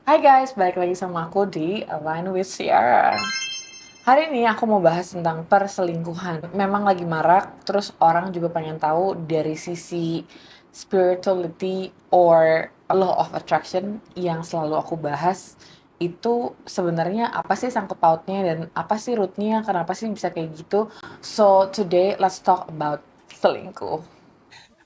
Hai guys, balik lagi sama aku di Align with Ciara. Hari ini aku mau bahas tentang perselingkuhan. Memang lagi marak, terus orang juga pengen tahu dari sisi spirituality or law of attraction yang selalu aku bahas itu sebenarnya apa sih sangkut pautnya dan apa sih rootnya, kenapa sih bisa kayak gitu. So today let's talk about selingkuh.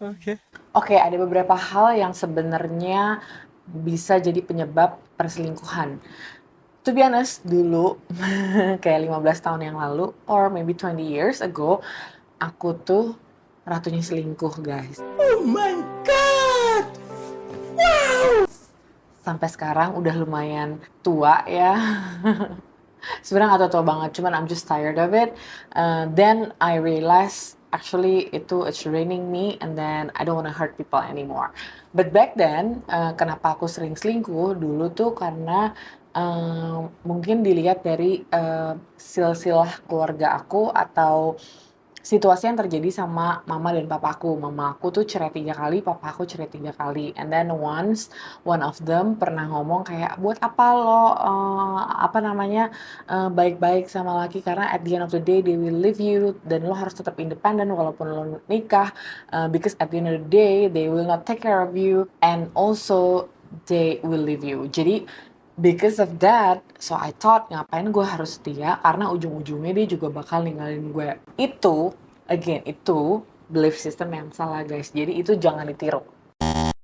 Oke. Oke, ada beberapa hal yang sebenarnya bisa jadi penyebab perselingkuhan. To be honest, dulu kayak 15 tahun yang lalu or maybe 20 years ago, aku tuh ratunya selingkuh, guys. Oh my god! Sampai sekarang udah lumayan tua ya. Sebenarnya gak tua banget, cuman I'm just tired of it. Then I realized actually it's draining me and then I don't wanna hurt people anymore. But back then, kenapa aku sering selingkuh dulu tuh karena mungkin dilihat dari silsilah keluarga aku atau situasi yang terjadi sama mama dan papaku. Mama aku tuh cerai 3 kali, papa aku cerai 3 kali. And then once, one of them pernah ngomong kayak, buat apa lo, baik-baik sama laki, karena at the end of the day they will leave you, dan lo harus tetap independen walaupun lo nikah, because at the end of the day they will not take care of you, and also they will leave you. Jadi because of that, so I thought ngapain gue harus setia karena ujung-ujungnya dia juga bakal ninggalin gue. Itu belief system yang salah, guys. Jadi itu jangan ditiru.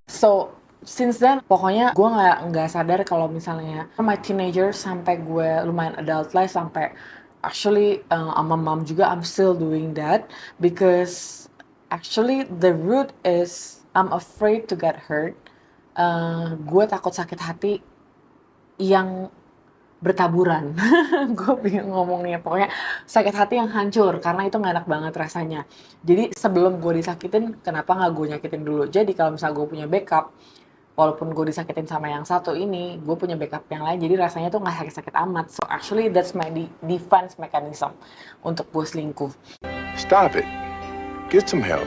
So since then pokoknya gue nggak sadar kalau misalnya my teenager sampai gue lumayan adult life, sampai actually sama mom juga I'm still doing that because actually the root is I'm afraid to get hurt. Gue takut sakit hati yang bertaburan. Gue bingung ngomongnya, pokoknya sakit hati yang hancur karena itu gak enak banget rasanya. Jadi sebelum gue disakitin, kenapa gak gue nyakitin dulu. Jadi kalau misalnya gue punya backup, walaupun gue disakitin sama yang satu ini, gue punya backup yang lain, jadi rasanya tuh gak sakit-sakit amat. So actually that's my defense mechanism untuk gue selingkuh. Stop it. Get some help.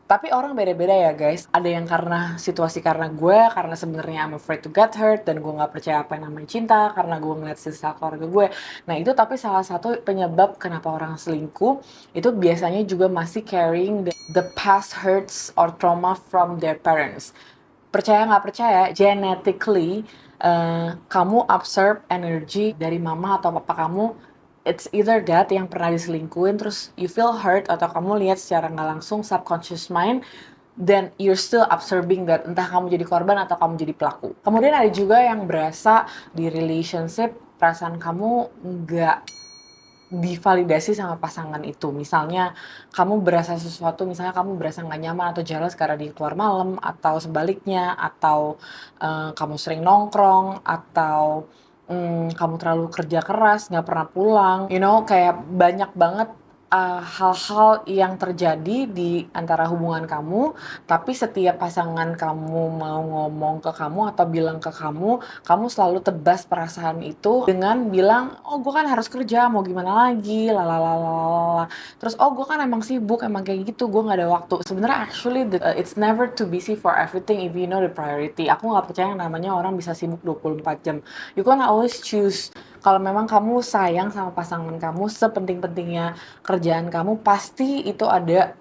Tapi orang beda-beda ya, guys. Ada yang karena situasi, karena gue, karena sebenarnya I'm afraid to get hurt, dan gue nggak percaya apa yang namanya cinta, karena gue ngeliat sisa keluarga gue. Nah itu tapi salah satu penyebab kenapa orang selingkuh, itu biasanya juga masih carrying the past hurts or trauma from their parents. Percaya nggak percaya, genetically, kamu absorb energi dari mama atau papa kamu. It's either that yang pernah diselingkuhin terus you feel hurt, atau kamu lihat secara nggak langsung subconscious mind, then you're still absorbing that, entah kamu jadi korban atau kamu jadi pelaku. Kemudian ada juga yang berasa di relationship perasaan kamu nggak divalidasi sama pasangan itu. Misalnya kamu berasa sesuatu, misalnya kamu berasa nggak nyaman atau jealous karena dia keluar malam, atau sebaliknya, atau kamu sering nongkrong, atau kamu terlalu kerja keras, nggak pernah pulang. Kayak banyak banget hal-hal yang terjadi di antara hubungan kamu, tapi setiap pasangan kamu mau ngomong ke kamu atau bilang ke kamu selalu tebas perasaan itu dengan bilang, oh gue kan harus kerja, mau gimana lagi, lalalala. Terus, oh gue kan emang sibuk, emang kayak gitu, gue gak ada waktu. Sebenarnya actually it's never too busy for everything if you know the priority. Aku gak percaya yang namanya orang bisa sibuk 24 jam. You can always choose. Kalau memang kamu sayang sama pasangan kamu, sepenting-pentingnya kerjaan kamu, pasti itu ada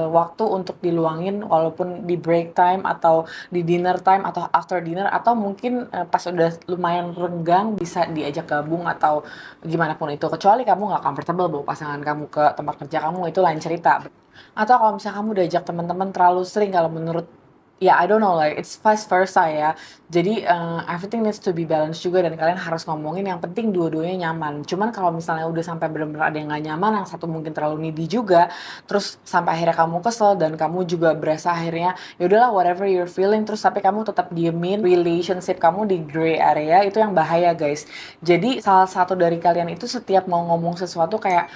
waktu untuk diluangin, walaupun di break time atau di dinner time atau after dinner, atau mungkin pas udah lumayan renggang bisa diajak gabung atau gimana pun itu, kecuali kamu nggak comfortable bawa pasangan kamu ke tempat kerja kamu, itu lain cerita. Atau kalau misalnya kamu diajak teman-teman terlalu sering, kalau menurut ya I don't know, like it's vice versa ya. Jadi everything needs to be balanced juga, dan kalian harus ngomongin yang penting dua-duanya nyaman. Cuman kalau misalnya udah sampai benar-benar ada yang nggak nyaman, yang satu mungkin terlalu needy juga, terus sampai akhirnya kamu kesel dan kamu juga berasa akhirnya ya udahlah whatever you're feeling, terus tapi kamu tetap diemin relationship kamu di gray area, itu yang bahaya, guys. Jadi salah satu dari kalian itu setiap mau ngomong sesuatu kayak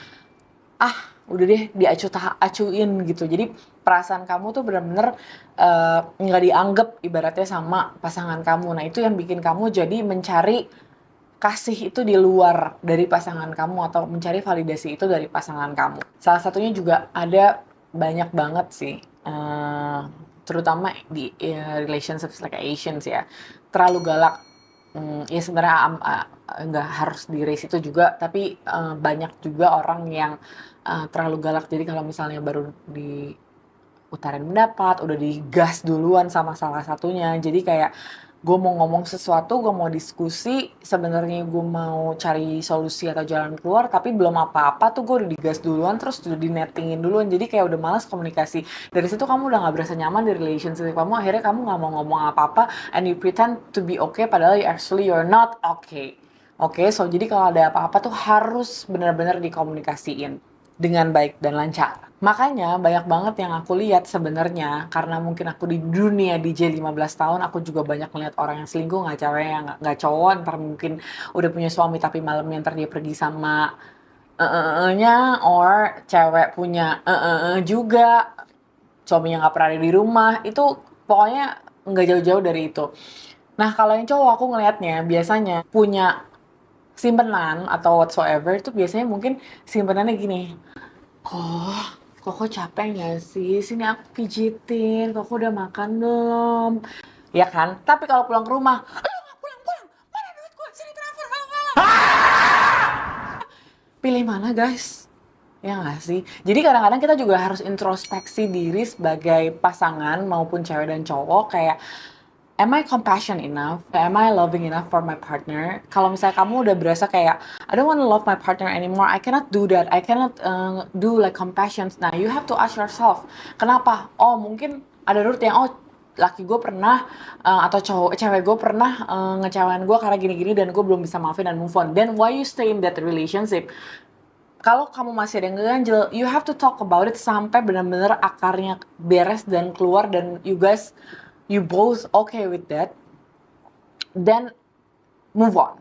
udah deh acuin gitu. Jadi perasaan kamu tuh bener-bener nggak dianggap ibaratnya sama pasangan kamu. Nah itu yang bikin kamu jadi mencari kasih itu di luar dari pasangan kamu, atau mencari validasi itu dari pasangan kamu. Salah satunya juga ada banyak banget sih, terutama di relationships like Asians ya, terlalu galak. Ya sebenarnya nggak harus di race itu juga, tapi banyak juga orang yang terlalu galak. Jadi kalau misalnya baru diutarain pendapat, udah digas duluan sama salah satunya. Jadi kayak gue mau ngomong sesuatu, gue mau diskusi, sebenarnya gue mau cari solusi atau jalan keluar, tapi belum apa-apa tuh gue udah digas duluan, terus udah dinettingin duluan. Jadi kayak udah malas komunikasi. Dari situ kamu udah nggak berasa nyaman di relationship kamu, akhirnya kamu nggak mau ngomong apa-apa, and you pretend to be okay, padahal actually you're not okay. Oke, so jadi kalau ada apa-apa tuh harus benar-benar dikomunikasiin dengan baik dan lancar. Makanya banyak banget yang aku lihat sebenarnya, karena mungkin aku di dunia DJ 15 tahun, aku juga banyak ngeliat orang yang selingkuh, nggak cewek, nggak cowok, ntar mungkin udah punya suami tapi malamnya ntar dia pergi sama nya, or cewek punya juga, suaminya nggak pernah ada di rumah, itu pokoknya nggak jauh-jauh dari itu. Nah kalau yang cowok aku ngelihatnya biasanya punya simpenan atau whatsoever itu biasanya mungkin simpenannya gini, Koko capek nggak sih? Sini aku pijitin. Koko udah makan belum? Ya kan? Tapi kalau pulang ke rumah, lu nggak pulang-pulang. Mana duit gue? Sini transfer. Pilih mana guys? Ya nggak sih? Jadi kadang-kadang kita juga harus introspeksi diri sebagai pasangan maupun cewek dan cowok. Kayak, am I compassion enough? Am I loving enough for my partner? Kalau misalnya kamu udah berasa kayak, I don't want to love my partner anymore, I cannot do that, I cannot do like compassion. Nah, you have to ask yourself, kenapa? Oh, mungkin ada root yang, laki gue pernah atau cewek gue pernah ngecewain gue karena gini-gini dan gue belum bisa maafin dan move on. Then why you stay in that relationship? Kalau kamu masih ada yang ngeganjel, you have to talk about it sampai benar-benar akarnya beres dan keluar dan you both okay with that, then move on.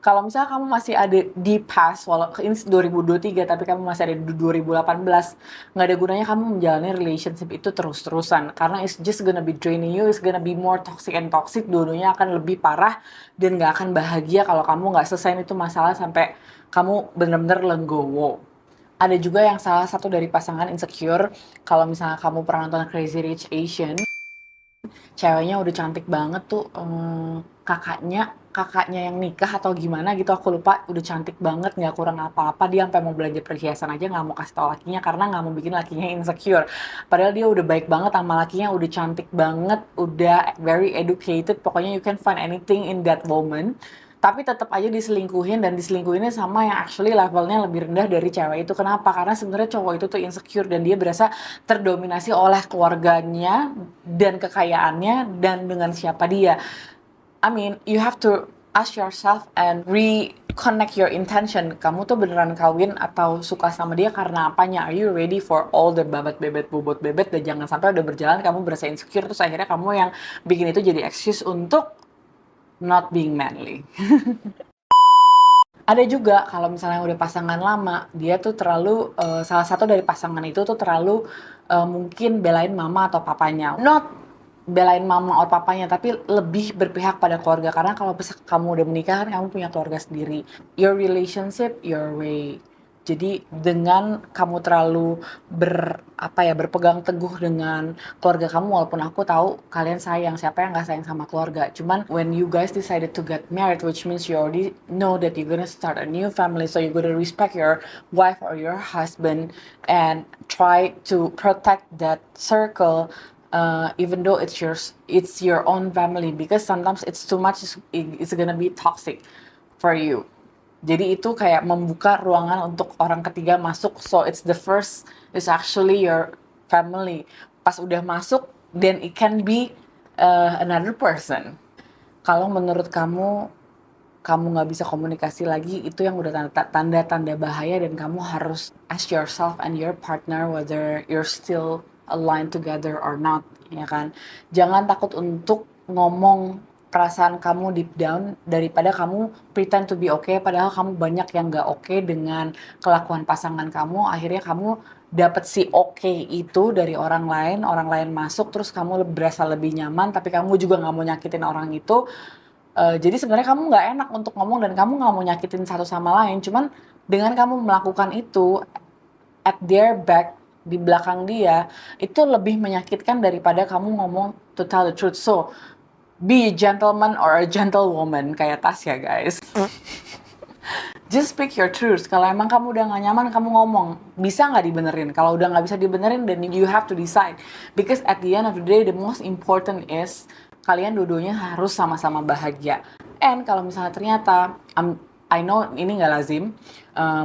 Kalau misalnya kamu masih ada di past, ini 2023 tapi kamu masih ada di 2018, nggak ada gunanya kamu menjalani relationship itu terus-terusan, karena it's just gonna be draining you, it's gonna be more toxic and toxic, dua-duanya akan lebih parah dan nggak akan bahagia kalau kamu nggak selesai itu masalah sampai kamu benar-benar legowo. Ada juga yang salah satu dari pasangan insecure, kalau misalnya kamu pernah nonton Crazy Rich Asian, ceweknya udah cantik banget tuh, kakaknya yang nikah atau gimana gitu aku lupa, udah cantik banget nggak kurang apa-apa, dia sampai mau belanja perhiasan aja nggak mau kasih tau lakinya karena nggak mau bikin lakinya insecure, padahal dia udah baik banget sama lakinya, udah cantik banget, udah very educated, pokoknya you can find anything in that woman, tapi tetap aja diselingkuhin dan diselingkuhinnya sama yang actually levelnya lebih rendah dari cewek itu. Kenapa? Karena sebenarnya cowok itu tuh insecure dan dia berasa terdominasi oleh keluarganya dan kekayaannya dan dengan siapa dia. I mean, you have to ask yourself and reconnect your intention. Kamu tuh beneran kawin atau suka sama dia karena apanya? Are you ready for all the babat bebet bobot bebet, dan jangan sampai udah berjalan kamu berasa insecure terus akhirnya kamu yang bikin itu jadi excuse untuk not being manly. Ada juga kalau misalnya udah pasangan lama, dia tuh terlalu salah satu dari pasangan itu tuh terlalu mungkin belain mama atau papanya. Not belain mama atau papanya, tapi lebih berpihak pada keluarga, karena kalau kamu udah menikah kan kamu punya keluarga sendiri. Your relationship, your way. Jadi dengan kamu terlalu berpegang teguh dengan keluarga kamu, walaupun aku tahu kalian sayang, siapa yang nggak sayang sama keluarga. Cuman when you guys decided to get married, which means you already know that you're gonna start a new family, so you're gonna respect your wife or your husband and try to protect that circle, even though it's your own family, because sometimes it's too much, it's gonna be toxic for you. Jadi itu kayak membuka ruangan untuk orang ketiga masuk, so it's actually your family. Pas udah masuk, then it can be another person. Kalau menurut kamu nggak bisa komunikasi lagi, itu yang udah tanda-tanda bahaya, dan kamu harus ask yourself and your partner whether you're still aligned together or not, ya kan? Jangan takut untuk ngomong perasaan kamu deep down, daripada kamu pretend to be okay padahal kamu banyak yang nggak okay dengan kelakuan pasangan kamu. Akhirnya kamu dapat si okay itu dari orang lain masuk, terus kamu berasa lebih nyaman tapi kamu juga nggak mau nyakitin orang itu. Jadi sebenarnya kamu nggak enak untuk ngomong dan kamu nggak mau nyakitin satu sama lain, cuman dengan kamu melakukan itu at their back, di belakang dia, itu lebih menyakitkan daripada kamu ngomong to tell the truth. So be a gentleman or a gentlewoman kayak Tasya, guys. Just speak your truth. Kalau emang kamu udah gak nyaman, kamu ngomong. Bisa nggak dibenerin? Kalau udah nggak bisa dibenerin, then you have to decide. Because at the end of the day, the most important is kalian dua-duanya harus sama-sama bahagia. And kalau misalnya ternyata, I know ini nggak lazim,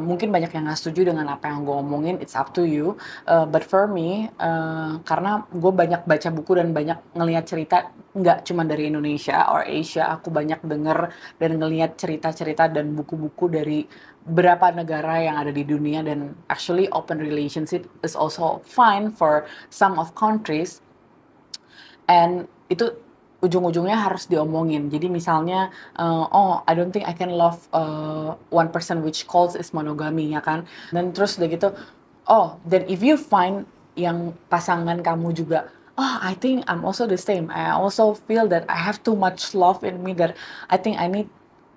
mungkin banyak yang nggak setuju dengan apa yang gue omongin, it's up to you. But for me, karena gue banyak baca buku dan banyak ngelihat cerita, nggak cuma dari Indonesia or Asia, aku banyak denger dan ngelihat cerita-cerita dan buku-buku dari beberapa negara yang ada di dunia, dan actually open relationship is also fine for some of countries. And itu ujung-ujungnya harus diomongin. Jadi misalnya, oh I don't think I can love one person which calls is monogamy, ya kan? Dan terus udah gitu, oh then if you find yang pasangan kamu juga, oh I think I'm also the same. I also feel that I have too much love in me that I think I need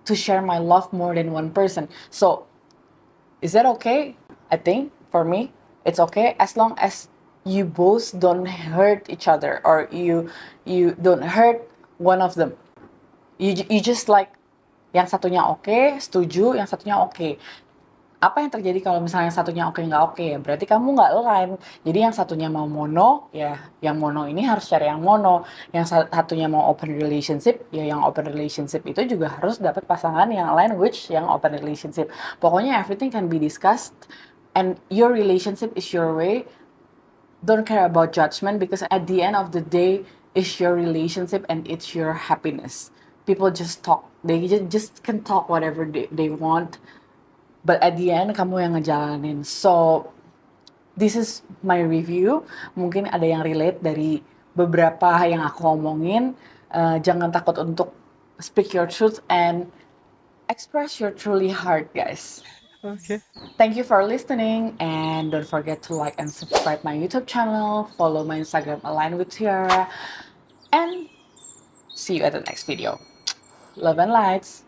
to share my love more than one person. So is that okay? I think for me it's okay as long as you both don't hurt each other, or you don't hurt one of them. You just like yang satunya oke, setuju, yang satunya oke. Apa yang terjadi kalau misalnya yang satunya oke nggak oke, ya berarti kamu nggak align. Jadi yang satunya mau mono, ya yang mono ini harus cari yang mono. Yang satunya mau open relationship, ya yang open relationship itu juga harus dapat pasangan yang align which yang open relationship. Pokoknya everything can be discussed and your relationship is your way. Don't care about judgment, because at the end of the day, it's your relationship and it's your happiness. People just talk. They just can talk whatever they want. But at the end, kamu yang ngejalanin. So, this is my review. Mungkin ada yang relate dari beberapa yang aku omongin. Jangan takut untuk speak your truth and express your truly heart, guys. Okay. Thank you for listening, and don't forget to like and subscribe my YouTube channel, follow my Instagram Align with Tiara, and see you at the next video. Love and lights.